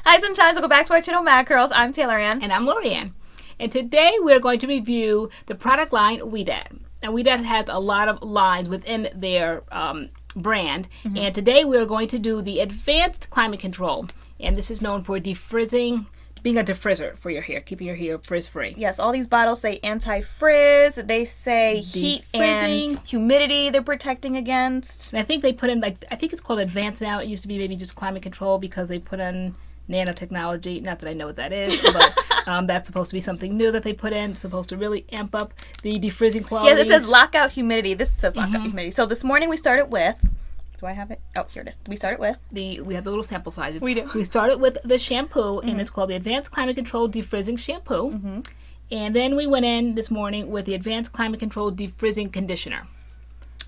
Hi Sunshines, welcome back to our channel M.A.D.CURLS. I'm Taylor Ann. And I'm Lorianne. And today we're going to review the product line Ouidad. Now Ouidad has a lot of lines within their brand. And today we're going to do the Advanced Climate Control. And this is known for defrizzing, being a defrizzer for your hair, keeping your hair frizz-free. Yes, all these bottles say anti-frizz. They say heat and humidity they're protecting against. And I think they put in, like, I think it's called Advanced now. It used to be maybe just climate control because they put in nanotechnology. Not that I know what that is, but that's supposed to be something new that they put in. It's supposed to really amp up the defrizzing quality. Yeah, it says lockout humidity. This says lockout humidity. So this morning we started with, do I have it? Oh, here it is. We started with we have the little sample sizes. We do. We started with the shampoo, and it's called the Advanced Climate Control Defrizzing Shampoo. And then we went in this morning with the Advanced Climate Control Defrizzing Conditioner.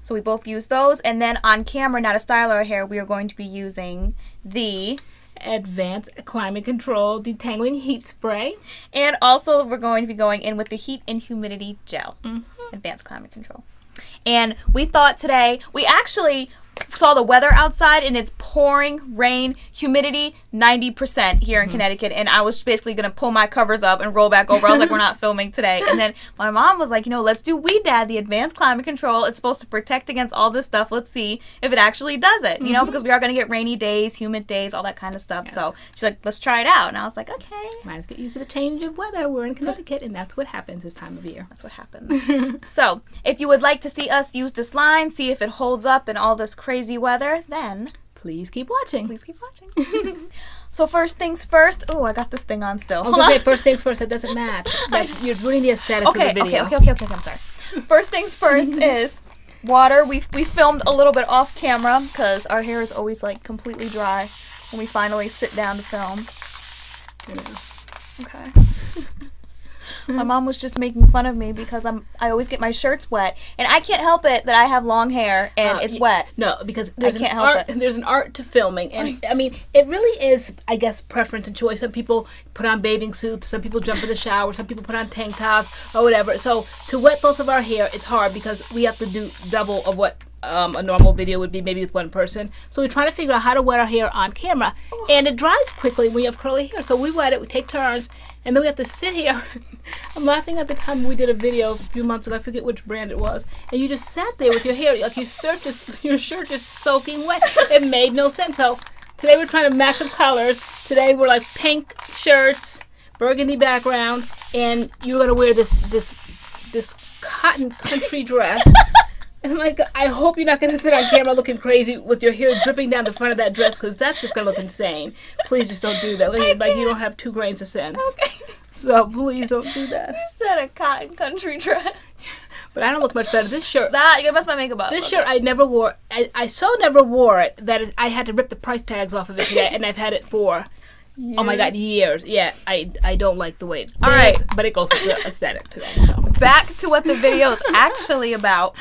So we both used those, and then on camera, now to style our hair, we are going to be using the Advanced Climate Control Detangling Heat Spray. And also we're going to be going in with the Heat and Humidity Gel. Advanced Climate Control. And we thought today, we actually saw the weather outside and it's pouring rain, humidity 90% here in Connecticut, and I was basically gonna pull my covers up and roll back over. I was like, we're not filming today. And then my mom was like, you know, let's do Ouidad, the Advanced Climate Control. It's supposed to protect against all this stuff. Let's see if it actually does it, you know, because we are gonna get rainy days, humid days, all that kind of stuff. So she's like, let's try it out. And I was like, okay. Might as well get used to the change of weather. We're in Connecticut, and that's what happens this time of year. That's what happens. So if you would like to see us use this line, see if it holds up in all this crazy weather, then please keep watching. Please keep watching. So first things first. Oh, I got this thing on still. I was going to say first things first. It doesn't match. You're ruining the aesthetics of the video. Okay. I'm sorry. First things first is water. We filmed a little bit off camera because our hair is always like completely dry when we finally sit down to film. Okay. My mom was just making fun of me because I always get my shirts wet, and I can't help it that I have long hair and it's wet. No, because there's an art to filming, and I mean, it really is, I guess, preference and choice. Some people put on bathing suits, some people jump in the shower, some people put on tank tops or whatever. So to wet both of our hair, it's hard because we have to do double of what a normal video would be, maybe with one person. So we're trying to figure out how to wet our hair on camera, and it dries quickly when you have curly hair. So we wet it, we take turns, and then we have to sit here. I'm laughing at the time we did a video a few months ago, I forget which brand it was, and you just sat there with your hair, like your shirt just soaking wet. It made no sense. So today we're trying to match up colors. Today we're like pink shirts, burgundy background, and you're gonna wear this cotton country dress. And I'm like, I hope you're not going to sit on camera looking crazy with your hair dripping down the front of that dress, because that's just going to look insane. Please just don't do that. Like you don't have 2 grains of sense. Okay. So please don't do that. You said a cotton country dress. But I don't look much better. This shirt. It's not. You're going to mess my makeup up. This shirt I never wore. I so never wore it that I had to rip the price tags off of it today, and I've had it for, years. Oh my God, years. Yeah, I don't like the way it fits, right. But it goes with the aesthetic today. So. Back to what the video is actually about.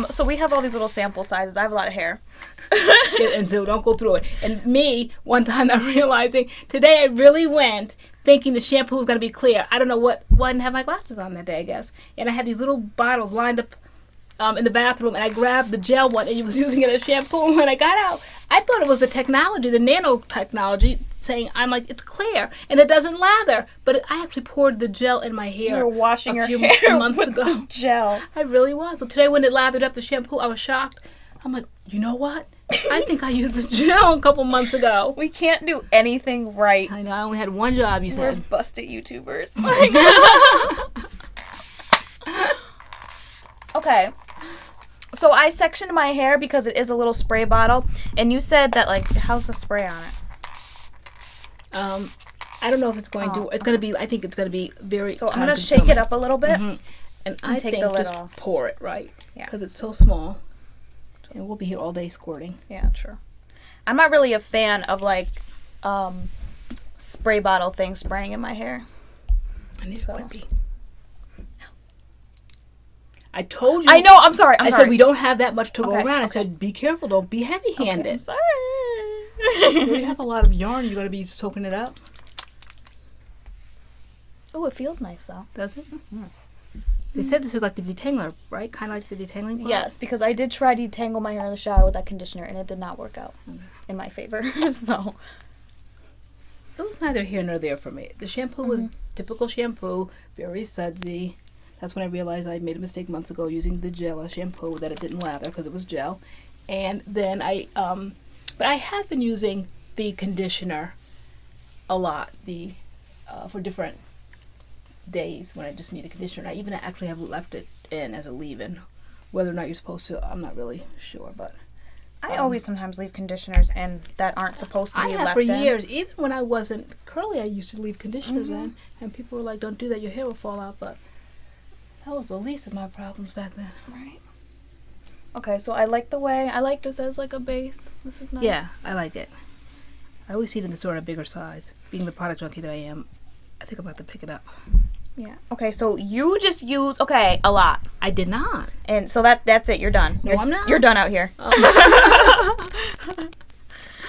So we have all these little sample sizes. I have a lot of hair. And so don't go through it. And me, one time I'm realizing, today I really went thinking the shampoo was going to be clear. I don't know what, I didn't have my glasses on that day, I guess. And I had these little bottles lined up in the bathroom, and I grabbed the gel one, and he was using it as shampoo. And when I got out, I thought it was the technology, the nanotechnology, saying, I'm like, it's clear, and it doesn't lather. But I actually poured the gel in my hair. You were washing your hair months ago. Gel. I really was. So today when it lathered up the shampoo, I was shocked. I'm like, you know what? I think I used this gel a couple months ago. We can't do anything right. I know. I only had one job, you said. We're busted YouTubers. Okay. So I sectioned my hair because it is a little spray bottle, and you said that, like, how's the spray on it? I don't know if it's going to. It's going to be. I think it's going to be very. So I'm going to shake it up a little bit, and I take think the lid just off. pour it right, yeah, because it's so small, and we'll be here all day squirting. Yeah, true. I'm not really a fan of like spray bottle things spraying in my hair. I need a clippy. I told you. I know. I'm sorry. I said we don't have that much to go around. I said be careful. Don't be heavy-handed. Okay, I'm sorry. You have a lot of yarn. You're going to be soaking it up. Oh, it feels nice though. Does it? They said this is like the detangler, right? Kind of like the detangling part? Yes, because I did try to detangle my hair in the shower with that conditioner, and it did not work out in my favor. So it was neither here nor there for me. The shampoo was typical shampoo, very sudsy. That's when I realized I made a mistake months ago using the gel as shampoo, that it didn't lather because it was gel. And then but I have been using the conditioner a lot, for different days when I just need a conditioner. I even actually have left it in as a leave-in. Whether or not you're supposed to, I'm not really sure, but I always sometimes leave conditioners in that aren't supposed to be left in. I have for years. Even when I wasn't curly, I used to leave conditioners in, and people were like, "Don't do that, your hair will fall out." But that was the least of my problems back then. Right. Okay, so I like this as like a base. This is nice. Yeah, I like it. I always see it in the store in a bigger size. Being the product junkie that I am, I think I'm about to pick it up. Yeah. Okay, so you just use a lot. I did not. And so that's it. You're done. I'm not. You're done out here. Oh.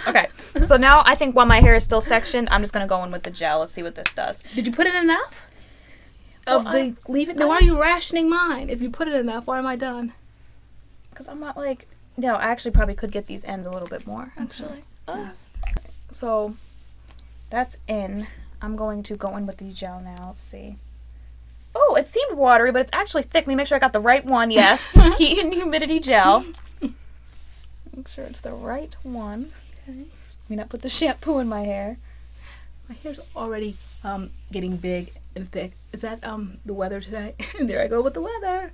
Okay. So now I think while my hair is still sectioned, I'm just gonna go in with the gel. Let's see what this does. Did you put in enough? Leave it. Then why are you rationing mine? If you put it enough, why am I done? Because I'm not like. No, I actually probably could get these ends a little bit more. Actually. Yes. So that's in. I'm going to go in with the gel now. Let's see. Oh, it seemed watery, but it's actually thick. Let me make sure I got the right one. Yes. Heat and humidity gel. Make sure it's the right one. Okay. Let me not put the shampoo in my hair. My hair's already getting big and thick. Is that the weather today? There I go with the weather.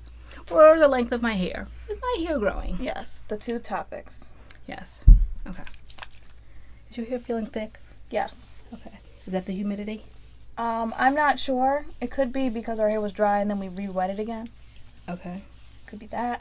Or the length of my hair. Is my hair growing? Yes, the two topics. Yes. Okay. Is your hair feeling thick? Yes. Okay. Is that the humidity? I'm not sure. It could be because our hair was dry and then we re-wet it again. Okay. Could be that.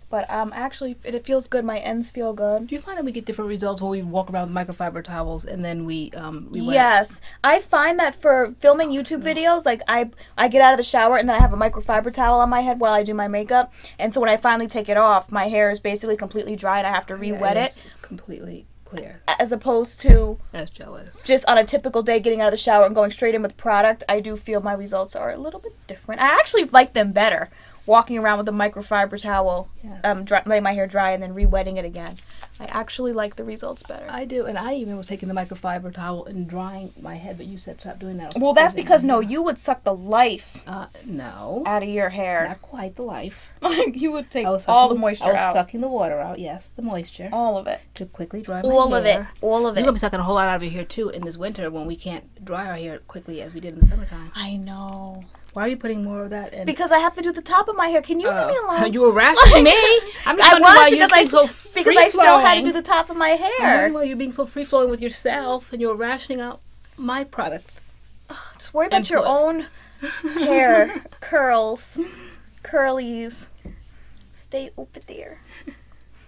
But actually, it feels good. My ends feel good. Do you find that we get different results when we walk around with microfiber towels and then we Yes. I find that for filming YouTube videos, like I get out of the shower and then I have a microfiber towel on my head while I do my makeup. And so when I finally take it off, my hair is basically completely dry and I have to re-wet it. Completely clear. As opposed to as jealous. Just on a typical day getting out of the shower and going straight in with product, I do feel my results are a little bit different. I actually like them better. Walking around with a microfiber towel, letting my hair dry and then re-wetting it again. I actually like the results better. I do, and I even was taking the microfiber towel and drying my head, but you said stop doing that. Well, that's because, no, you would suck the life no. out of your hair. Not quite the life. You would take all the moisture out. I was sucking the water out, yes, the moisture. All of it. To quickly dry my all hair. All of it. All of it. You're going to be sucking a whole lot out of your hair, too, in this winter when we can't dry our hair quickly as we did in the summertime. I know. Why are you putting more of that in? Because I have to do the top of my hair. Can you leave me alone? You were rationing me. I'm just wondering why you're being so free-flowing. Because I still had to do the top of my hair. I'm wondering why you're being so free-flowing with yourself and you're rationing out my product. Just worry about your own hair. Curls. Curlies. Stay over there.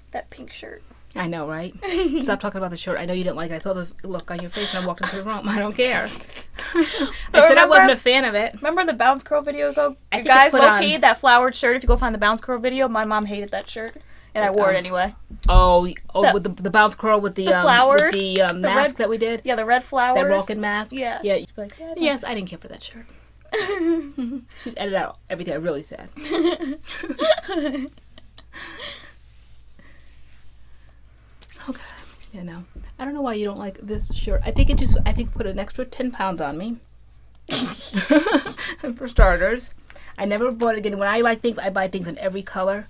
That pink shirt. I know, right? Stop talking about the shirt. I know you didn't like it. I saw the look on your face when I walked into the room. I don't care. I said I wasn't a fan of it. Remember the bounce curl video ago? Guys, low-key, that flowered shirt, if you go find the bounce curl video, my mom hated that shirt. And I wore it anyway. With the bounce curl with the flowers, with the mask that we did? Yeah, the red flowers. That Rolkin mask? Yeah. Yeah. Like, yes, I didn't care for that shirt. She's edited out everything I really said. Okay. Yeah, no. I don't know why you don't like this shirt. I think put an extra 10 pounds on me. For starters. I never bought it again. When I like things, I buy things in every color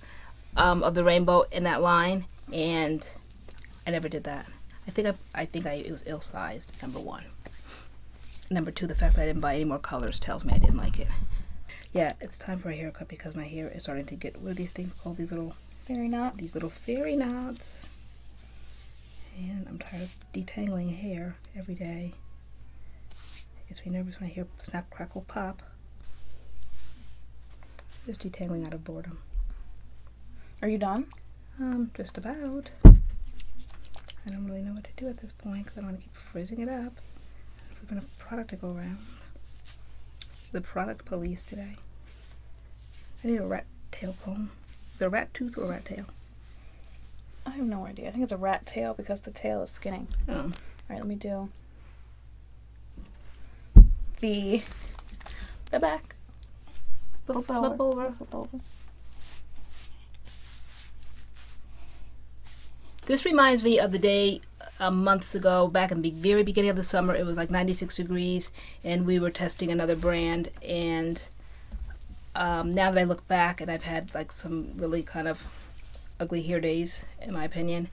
of the rainbow in that line, and I never did that. I think it was ill-sized, number one. Number two, the fact that I didn't buy any more colors tells me I didn't like it. Yeah, it's time for a haircut because my hair is starting to get, what are these things called? These little fairy knots. These little fairy knots. And I'm tired of detangling hair every day. It gets me nervous when I hear snap, crackle, pop. Just detangling out of boredom. Are you done? Just about. I don't really know what to do at this point because I want to keep frizzing it up. We've got enough product to go around. The product police today. I need a rat tail comb. Is it a rat tooth or a rat tail? I have no idea. I think it's a rat tail because the tail is skinning. Oh. Alright, let me do the back. Flip over. This reminds me of the day months ago, back in the very beginning of the summer. It was like 96 degrees, and we were testing another brand. And now that I look back, and I've had like some really kind of ugly hair days, in my opinion,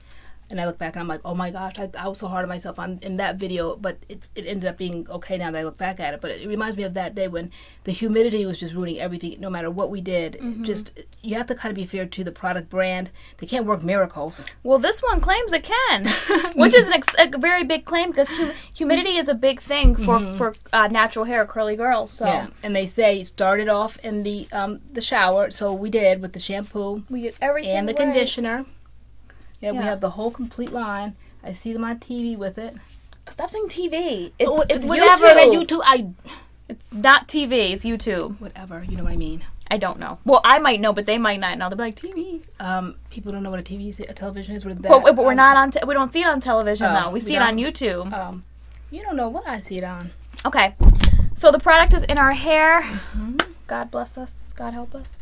and I look back and I'm like, oh my gosh, I was so hard on myself in that video, but it ended up being okay now that I look back at it. But it reminds me of that day when the humidity was just ruining everything, no matter what we did. Just, you have to kind of be fair to the product brand. They can't work miracles. Well, this one claims it can, which is a very big claim, because humidity is a big thing for natural hair, curly girls. So. Yeah, and they say start it off in the shower, so we did with the shampoo. We did everything and the right. conditioner. Yeah, we have the whole complete line. I see them on TV with it. Stop saying TV. It's whatever. YouTube. It's not TV. It's YouTube. Whatever. You know what I mean. I don't know. Well, I might know, but they might not know. They'll be like, TV. People don't know what a television is. But we're not on. We don't see it on television though. We see it on YouTube. You don't know what I see it on. Okay, so the product is in our hair. God bless us. God help us.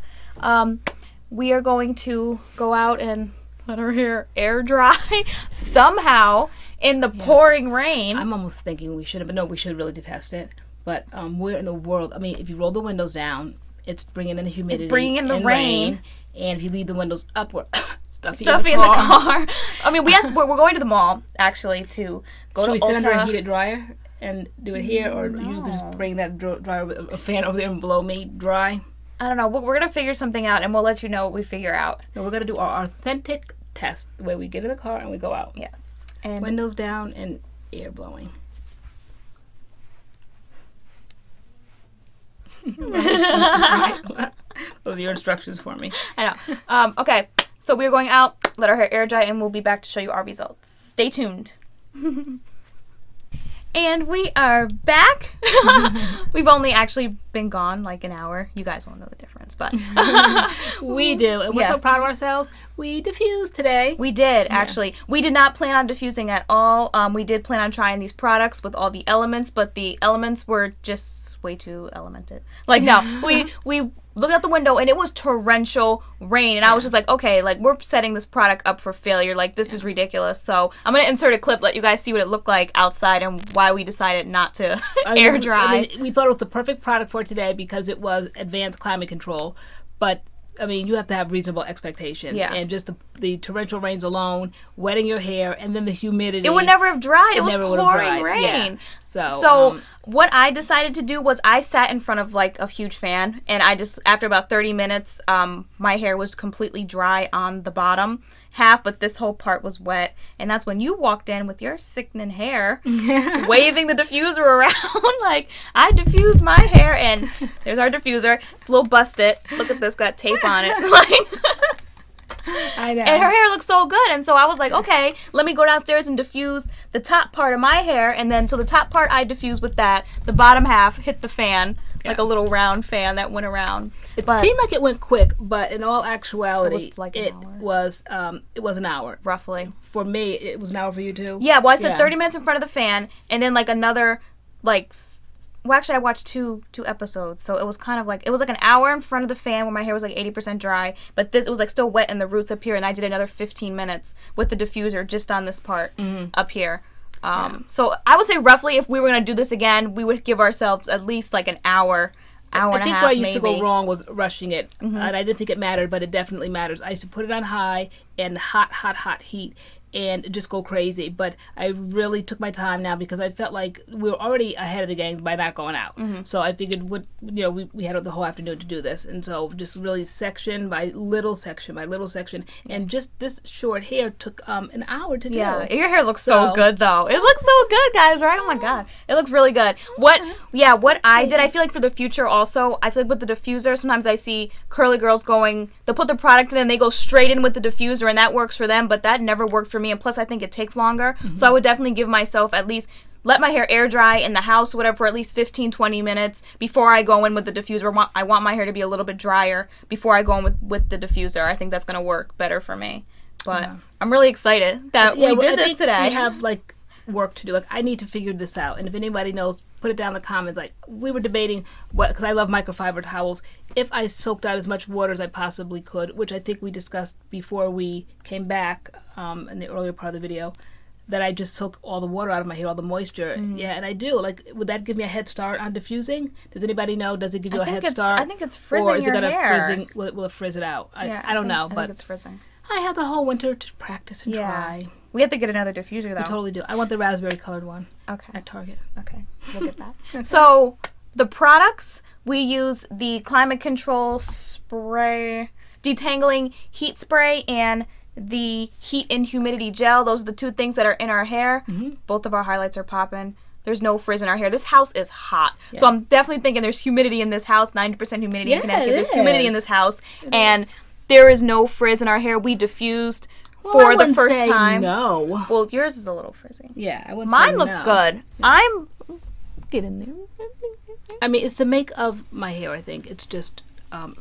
We are going to go out and let our hair air dry somehow in the pouring rain. I'm almost thinking we should have, but no, we should really detest it. But where in the world? I mean, if you roll the windows down, it's bringing in the humidity. It's bringing in the rain. And if you leave the windows upward, stuffy in the car. I mean, we're going to the mall actually to go to Ulta. Should we sit under a heated dryer and do it here, or you can just bring that dryer with a fan over there and blow me dry? I don't know. We're gonna figure something out, and we'll let you know what we figure out. No, we're gonna do our authentic test, the way we get in the car and we go out. Yes. And windows down and air blowing. Those are your instructions for me. I know. Okay, so we're going out, let our hair air dry, and we'll be back to show you our results. Stay tuned. And we are back. We've only actually been gone like an hour. You guys won't know the difference, but we do. And we're so proud of ourselves. We diffused today. We did, actually. We did not plan on diffusing at all. We did plan on trying these products with all the elements, but the elements were just way too elemented. Like, no, we looked out the window and it was torrential rain, and I was just like, okay, like, we're setting this product up for failure. Like, this is ridiculous. So I'm gonna insert a clip, let you guys see what it looked like outside and why we decided not to air dry. I mean, we thought it was the perfect product for today because it was advanced climate control, but I mean, you have to have reasonable expectations. Yeah. And just the torrential rains alone, wetting your hair, and then the humidity. It would never have dried. It was pouring rain. Yeah. So what I decided to do was I sat in front of like a huge fan, and I just, after about 30 minutes, my hair was completely dry on the bottom half, but this whole part was wet. And that's when you walked in with your sickening hair, waving the diffuser around. Like, I diffused my hair, and there's our diffuser. It's a little busted. Look at this, got tape on it. Like, I know. And her hair looks so good, and so I was like, okay, let me go downstairs and diffuse the top part of my hair, and then so the top part I diffused with that, the bottom half hit the fan, like a little round fan that went around. It seemed like it went quick, but in all actuality, it was an hour. Roughly. For me, it was an hour for you too? Yeah, well, I said 30 minutes in front of the fan, and then like another, like, well, actually, I watched two episodes, so it was kind of like, it was like an hour in front of the fan where my hair was like 80% dry, but it was like still wet in the roots up here, and I did another 15 minutes with the diffuser just on this part up here. So I would say roughly, if we were going to do this again, we would give ourselves at least like an hour and a half, maybe. I think where I used to go wrong was rushing it, and I didn't think it mattered, but it definitely matters. I used to put it on high and hot heat, and just go crazy. But I really took my time now because I felt like we were already ahead of the game by not going out. So I figured, we had the whole afternoon to do this, and so just really section by little section, and just this short hair took an hour to do. Yeah, your hair looks so good though. It looks so good, guys, right? Oh my god, it looks really good. What I did, I feel like for the future also, I feel like with the diffuser, sometimes I see curly girls they'll put the product in and they go straight in with the diffuser, and that works for them, but that never worked for me. And plus I think it takes longer, so I would definitely give myself at least, let my hair air dry in the house or whatever for at least 15-20 minutes before I go in with the diffuser. I want my hair to be a little bit drier before I go in with the diffuser. I think that's going to work better for me, but I'm really excited that we did this today. We have like work to do. Like, I need to figure this out, and if anybody knows, put it down in the comments. Like, we were debating because I love microfiber towels, if I soaked out as much water as I possibly could, which I think we discussed before we came back in the earlier part of the video. that I just took all the water out of my hair, all the moisture. Yeah, and I do. Like, would that give me a head start on diffusing? Does anybody know? Does it give you a head start? I think it's frizzing or is it your gonna hair. Frizzing? Will it frizz it out? I don't know, but I think it's frizzing. I have the whole winter to practice and try. We have to get another diffuser though. I totally do. I want the raspberry colored one. Okay. At Target. Okay, we'll get that. Okay. So the products, we use the climate control spray, detangling heat spray, and the heat and humidity gel. Those are the two things that are in our hair. Both of our highlights are popping. There's no frizz in our hair. This house is hot. Yeah. So I'm definitely thinking there's humidity in this house, 90% humidity in Connecticut. There's humidity in this house. And there is no frizz in our hair. We diffused for the first time. No. Well, yours is a little frizzy. Yeah, I wouldn't Mine say looks no. good. I'm get in there. I mean, it's the make of my hair, I think. It's just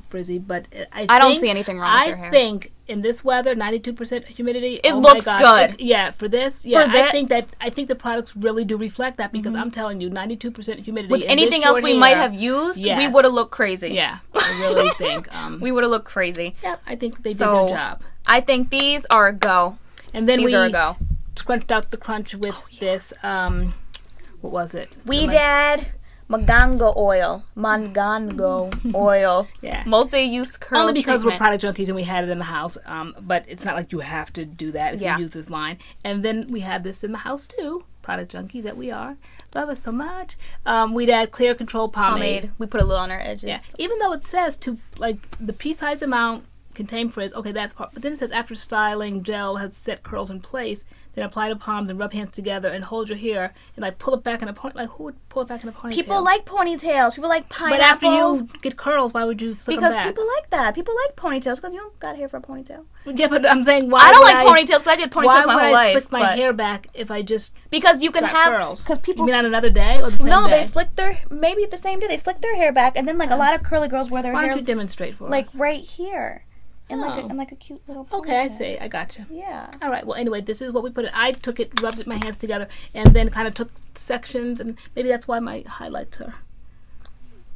frizzy, but I don't see anything wrong with your hair. I think in this weather, 92% humidity, it looks good. For this, I think the products really do reflect that, because I'm telling you, 92% humidity. With anything else we might have used, we would have looked crazy. Yeah, I really think we would have looked crazy. Yeah, I think they did their job. I think these are a go. And then these are a go. Scrunched out the crunch with this. What was it? Ouidad Mongongo Oil. Mongongo Oil. Yeah. Multi-use curl Only because treatment. we're product junkies and we had it in the house. But it's not like you have to do that if you use this line. And then we had this in the house too. Product junkies that we are. Love it so much. Ouidad Clear Control Pomade. We put a little on our edges. Yeah. Even though it says to, like, the pea-size amount contain frizz. Okay, that's part. But then it says after styling, gel has set curls in place. Then apply to palm, then rub hands together and hold your hair and like pull it back in a ponytail. Like, who would pull it back in a ponytail? People like ponytails. People like pineapples. But after you get curls, why would you slick them back? Because people like that. People like ponytails because you don't got hair for a ponytail. Yeah, but I'm saying why I don't like ponytails because I did ponytails my whole life. Why would I slick my hair back if I just because you can have curls? Because people. You mean on another day or the same day? They slick their maybe the same day. They slick their hair back and then like a lot of curly girls wear their hair. Why don't you demonstrate for us? Like right here. And like a cute little ponytail. Okay, I see. I gotcha. Yeah. All right. Well, anyway, this is what we put it. I took it, rubbed it, my hands together, and then kind of took sections, and maybe that's why my highlights are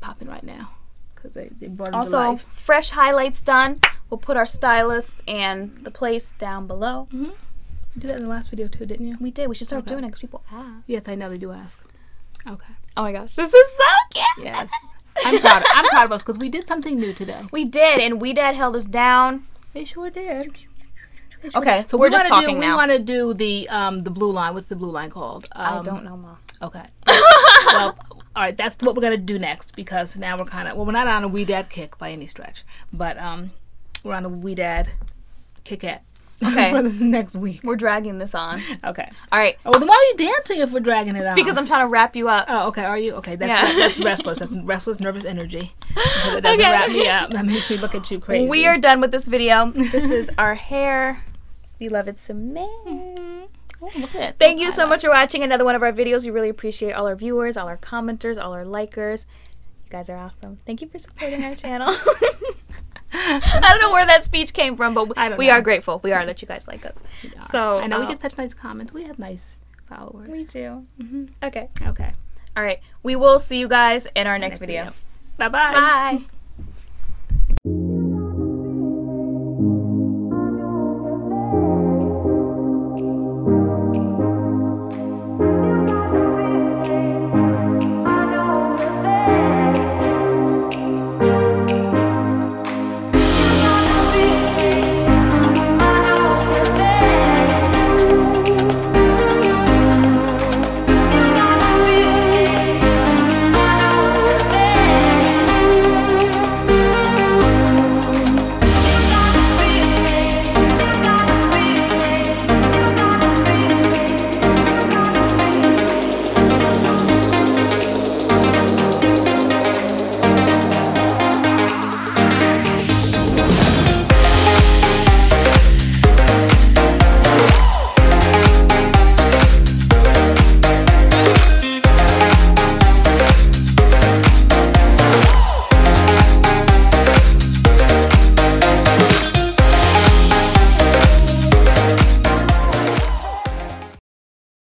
popping right now, because they brought them to life. Also, fresh highlights done. We'll put our stylist and the place down below. You did that in the last video too, didn't you? We did. We should start doing it because people ask. Yes, I know they do ask. Okay. Oh my gosh, this is so cute. Yes. I'm proud of us because we did something new today. We did, and Ouidad held us down. They sure did. Okay, so we're just talking now. We want to do the blue line. What's the blue line called? I don't know, Ma. Okay. Well, all right. That's what we're gonna do next, because now we're kind of we're not on a Ouidad kick by any stretch, but we're on a Ouidad kickette. Okay. For the next week. We're dragging this on. Okay. All right. Oh, well, then why are you dancing if we're dragging it on? Because I'm trying to wrap you up. Oh, okay. Are you? Okay. That's restless. That's restless, nervous energy. That doesn't wrap me up. That makes me look at you crazy. We are done with this video. This is our hair. Beloved Samantha. Oh, look at it. Thank you so much for watching another one of our videos. We really appreciate all our viewers, all our commenters, all our likers. You guys are awesome. Thank you for supporting our channel. I don't know where that speech came from, but we are grateful. We are that you guys like us. So I know we get such nice comments. We have nice followers. We do. Okay. Okay. All right. We will see you guys in our next video. Bye-bye. Bye.